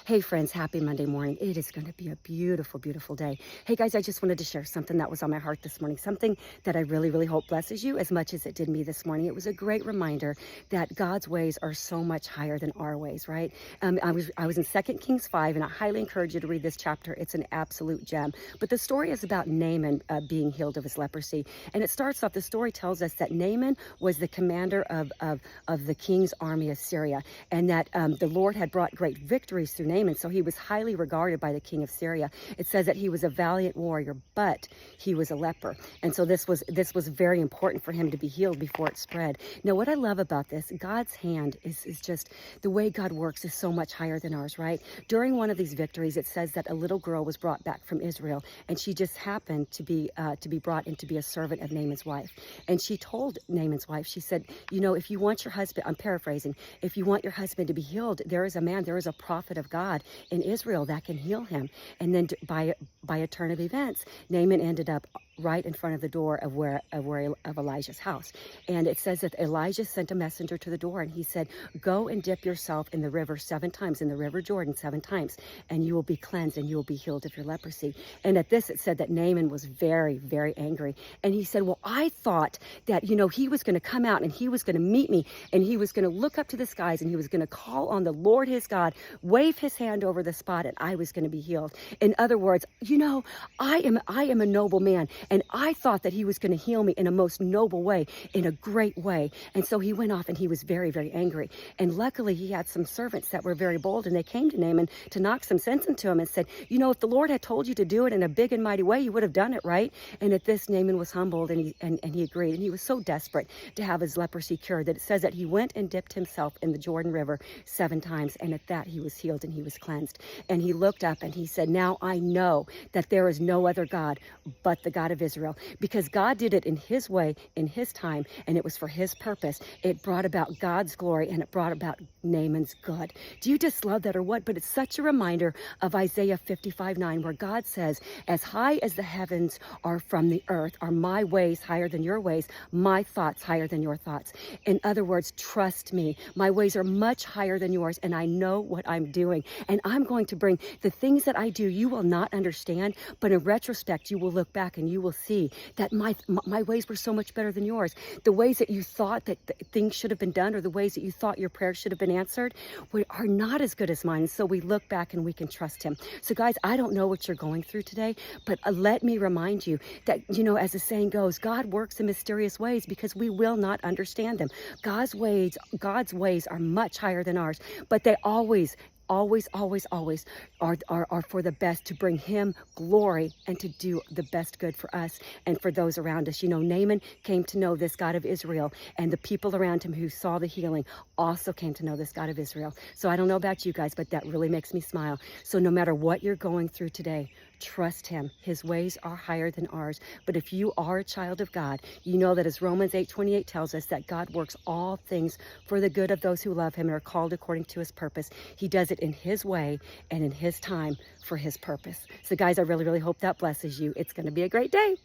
Hey friends, happy Monday morning. It is going to be a beautiful, beautiful day. Hey guys, I just wanted to share something that was on my heart this morning, something that I really, really hope blesses you as much as it did me this morning. It was a great reminder that God's ways are so much higher than our ways, right? I was in 2 Kings 5, and I highly encourage you to read this chapter. It's an absolute gem. But the story is about Naaman being healed of his leprosy. And it starts off, the story tells us that Naaman was the commander of the king's army of Syria, and that the Lord had brought great victories through Naaman, so he was highly regarded by the king of Syria. It says that he was a valiant warrior, but he was a leper, and so this was very important for him to be healed before it spread. Now, what I love about this, God's hand is just, the way God works is so much higher than ours, right? During one of these victories, it says that a little girl was brought back from Israel, and she just happened to be brought in to be a servant of Naaman's wife. And she told Naaman's wife, she said, you know, if you want your husband, I'm paraphrasing, if you want your husband to be healed, there is a prophet of God in Israel that can heal him. And then by a turn of events, Naaman ended up right in front of the door of Elijah's house. And it says that Elijah sent a messenger to the door, and he said, go and dip yourself in the river 7 times, in the river Jordan 7 times, and you will be cleansed and you will be healed of your leprosy. And at this, it said that Naaman was very, very angry. And he said, well, I thought that, you know, he was going to come out and he was going to meet me, and he was going to look up to the skies, and he was going to call on the Lord his God, wave his hand over the spot, and I was going to be healed. In other words, you know, I am a noble man, and I thought that he was going to heal me in a most noble way, in a great way. And so he went off, and he was very, very angry. And luckily, he had some servants that were very bold, and they came to Naaman to knock some sense into him and said, you know, if the Lord had told you to do it in a big and mighty way, you would have done it, right? And at this, Naaman was humbled, and he agreed. And he was so desperate to have his leprosy cured that it says that he went and dipped himself in the Jordan River 7 times. And at that, he was healed and he was cleansed. And he looked up and he said, now I know that there is no other God but the God of Israel, because God did it in his way, in his time, and it was for his purpose. It brought about God's glory, and it brought about Naaman's good. Do you just love that or what? But it's such a reminder of Isaiah 55:9, where God says, as high as the heavens are from the earth, are my ways higher than your ways, my thoughts higher than your thoughts. In other words, trust me. My ways are much higher than yours, and I know what I'm doing. And I'm going to bring the things that I do, you will not understand, but in retrospect, you will look back and you will see that my ways were so much better than yours. The ways that you thought that things should have been done, or the ways that you thought your prayers should have been answered, are not as good as mine. So we look back and we can trust him. So guys, I don't know what you're going through today, but let me remind you that, you know, as the saying goes, God works in mysterious ways because we will not understand them. God's ways are much higher than ours, but they always are for the best, to bring him glory and to do the best good for us and for those around us. You know, Naaman came to know this God of Israel, and the people around him who saw the healing also came to know this God of Israel. So I don't know about you guys, but that really makes me smile. So no matter what you're going through today, trust him. His ways are higher than ours. But if you are a child of God, you know that as Romans 8:28 tells us, that God works all things for the good of those who love him and are called according to his purpose. He does it in his way and in his time for his purpose. So guys, I really, really hope that blesses you. It's going to be a great day.